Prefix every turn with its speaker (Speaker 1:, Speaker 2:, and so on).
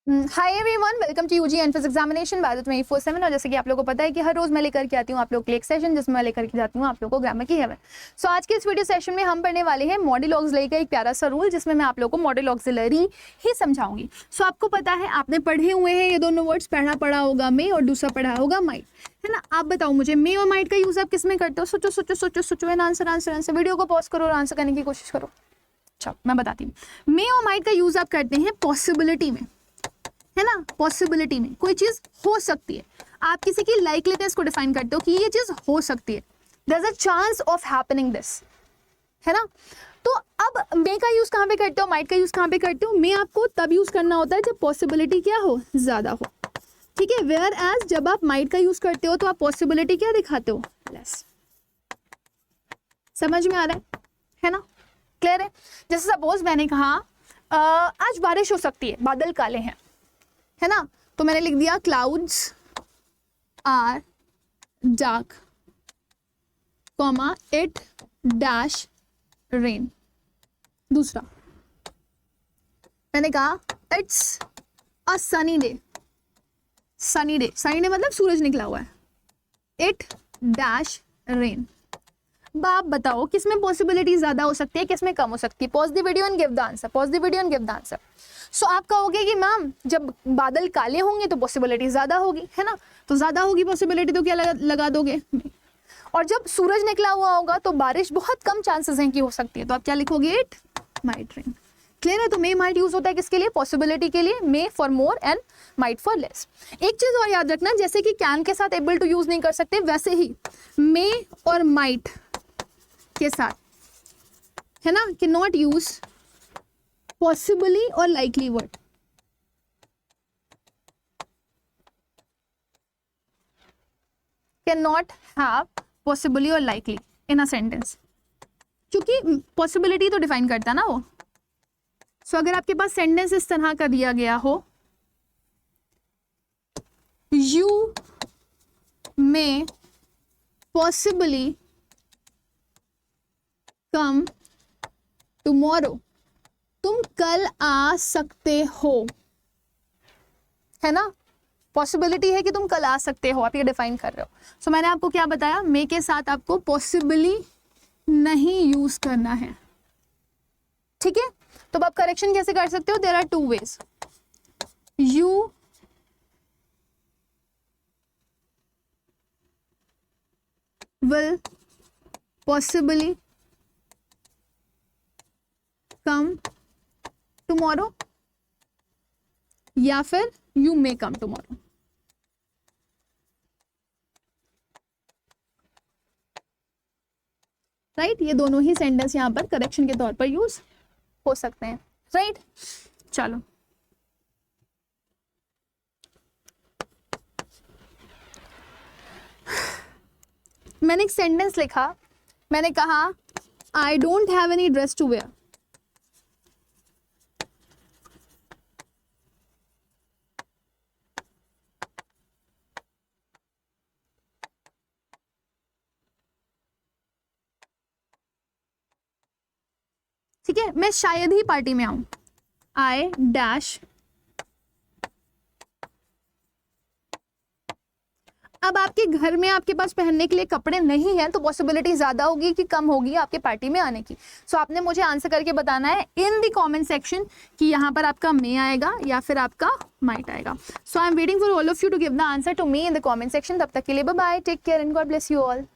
Speaker 1: Hi everyone, welcome to UG entrance examination by the 24/7। और जैसे कि आप लोगों को पता है कि हर रोज मैं लेकर के आती हूँ आप लोग के लिए एक सेशन, जिसमें मैं लेकर के जाती हूँ आप लोगों को ग्रामर की हेवन। सो आज के इस वीडियो सेशन में हम पढ़ने वाले हैं मॉडल ऑक्सिलरी का एक प्यारा सा रूल, जिसमें मैं आप लोगों को मॉडल ऑक्सिलरी ही समझाऊंगी। सो आपको पता है, आपने पढ़े हुए हैं ये दोनों वर्ड्स, पढ़ा होगा मे और दूसरा पढ़ा होगा माइट, है ना। आप बताओ मुझे, मे और माइट का यूज आप किस में करते हो? सोचो सोचो सोचो सोचो एंड आंसर। वीडियो को पॉज करो और आंसर करने की कोशिश करो। अच्छा, मैं बताती हूँ। मे और माइट का यूज आप करते हैं पॉसिबिलिटी में, है ना। पॉसिबिलिटी में कोई चीज हो सकती है, आप किसी की लाइकलीनेस को डिफाइन करते हो कि ये चीज हो सकती है, there is a chance of happening this, है ना। तो अब मे का यूज कहाँ पे करते हो, माइट का यूज कहाँ पे करते हो? मे आपको तब यूज करना होता है जब पॉसिबिलिटी क्या हो, ज्यादा हो, ठीक है। वेयर एज जब आप माइट का यूज करते हो तो आप पॉसिबिलिटी क्या दिखाते हो, लेस। समझ में आ रहा है ना, क्लियर है। जैसे सपोज मैंने कहा आज बारिश हो सकती है, बादल काले हैं, है ना। तो मैंने लिख दिया clouds are dark, comma it dash rain. दूसरा मैंने कहा it's a sunny day, sunny day मतलब सूरज निकला हुआ है, इट डैश रेन। आप बताओ किसमें पॉसिबिलिटी ज्यादा हो सकती है, किसमें कम हो सकती है? Pause the video and give the answer, pause the video and give the answer. So आप कहोगे कि मैम जब बादल काले होंगे तो पॉसिबिलिटी ज्यादा होगी, है ना। तो ज्यादा होगी पॉसिबिलिटी तो क्या लगा दोगे? और जब सूरज निकला हुआ होगा तो बारिश बहुत कम चांसेस हैं कि हो सकती है, तो आप क्या लिखोगे? It might rain. क्लियर है। तो मे माइट यूज होता है किसके लिए? पॉसिबिलिटी के लिए। May for more and might for less. एक चीज और याद रखना, जैसे कि कैन के साथ एबल टू यूज नहीं कर सकते, वैसे ही मे और माइट के साथ, है ना, कि नॉट यूज पॉसिबली और likely word. Can not have possibly और लाइकली इन अ सेंटेंस, क्योंकि पॉसिबिलिटी तो डिफाइन करता है ना वो। सो अगर आपके पास सेंटेंस इस तरह का दिया गया हो, you may possibly come tomorrow, तुम कल आ सकते हो, है ना। पॉसिबिलिटी है कि तुम कल आ सकते हो, आप ये डिफाइन कर रहे हो। सो मैंने आपको क्या बताया, मे के साथ आपको पॉसिबली नहीं यूज करना है, ठीक है। तो अब आप करेक्शन कैसे कर सकते हो? There are two ways. You will possibly come tomorrow, या फिर you may come tomorrow. Right, ये दोनों ही सेंटेंस यहाँ पर करेक्शन के तौर पर यूज हो सकते हैं, राइट। चलो मैंने एक सेंटेंस लिखा, मैंने कहा I don't have any dress to wear. ठीक है, मैं शायद ही पार्टी में आऊं, आई डैश। अब आपके घर में आपके पास पहनने के लिए कपड़े नहीं है, तो पॉसिबिलिटी ज्यादा होगी कि कम होगी आपके पार्टी में आने की। सो आपने मुझे आंसर करके बताना है इन द कमेंट सेक्शन कि यहाँ पर आपका मे आएगा या फिर आपका माइट आएगा। So I am waiting for all of you to give the answer to me in the comment section. तब तक के लिए bye bye, take care and God bless you all.